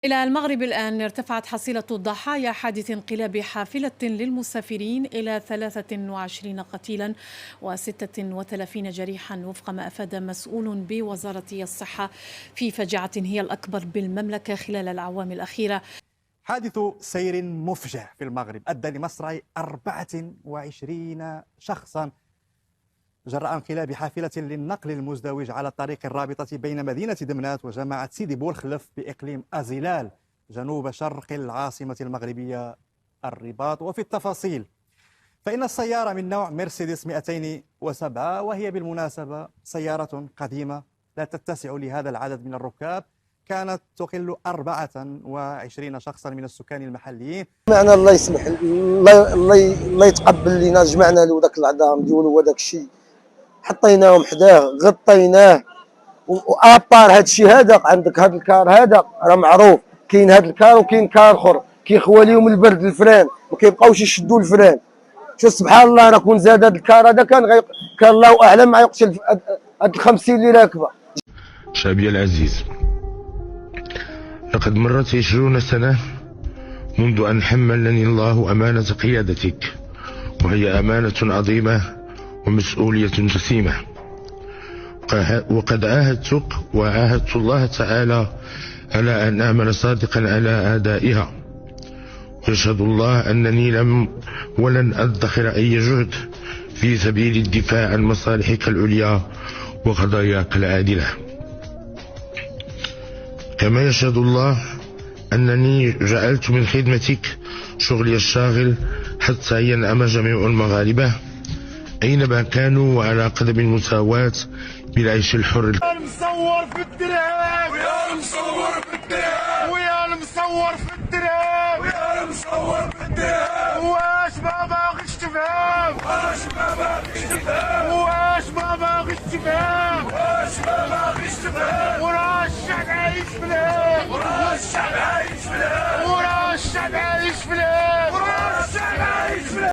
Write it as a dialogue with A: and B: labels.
A: إلى المغرب الآن ارتفعت حصيلة ضحايا حادث انقلاب حافلة للمسافرين إلى 23 قتيلا و36 جريحا وفق ما أفاد مسؤول بوزارة الصحة في فجعة هي الأكبر بالمملكة خلال الأعوام الأخيرة.
B: حادث سير مفجع في المغرب أدى لمصرع 24 شخصا جراء انقلاب حافلة للنقل المزدوج على الطريق الرابطة بين مدينة دمنات وجامعة سيدي بولخلف بإقليم أزيلال جنوب شرق العاصمة المغربية الرباط. وفي التفاصيل فإن السيارة من نوع مرسيدس 207، وهي بالمناسبة سيارة قديمة لا تتسع لهذا العدد من الركاب، كانت تقل 24 شخصا من السكان المحليين.
C: معنا الله يسمح، الله يتقبل لنا، جمعنا له ذاك العظام ديالو وذاك الشيء، حطيناهم حداه غطيناه. وابار هذا الشيء هذا، عندك هذا الكار هذا راه معروف، كاين هذا الكار وكاين كار اخر كيخوى لهم البرد الفران ما كيبقاوش يشدوا الفران. شوف سبحان الله، راه كون زاد هذا الكار هذا كان الله اعلم ما يقتل هاد 50 اللي راكبه.
D: شعبي العزيز، لقد مرت 20 سنة منذ أن حملني الله أمانة قيادتك، وهي أمانة عظيمة ومسؤولية جسيمة، وقد عاهدت الله تعالى على أن أعمل صادقا على أدائها، ويشهد الله أنني ولن أدخر أي جهد في سبيل الدفاع عن مصالحك العليا وقضاياك العادلة. كما يشهد الله أنني جعلت من خدمتك شغلي الشاغل حتى ينعم جميع المغاربة أينما كانوا وعلى قدم المساواة بالعيش الحر.
E: يا المصور في الدرهم، ويا المصور في الدرهم، ويا المصور في الدرهم، ويا المصور في الدرهم. واش ما باغيش تفهم، واش ما باغيش تفهم، واش ما باغيش تفهم، واش ما باغيش تفهم. وراه الشعب عايش بلهم، وراه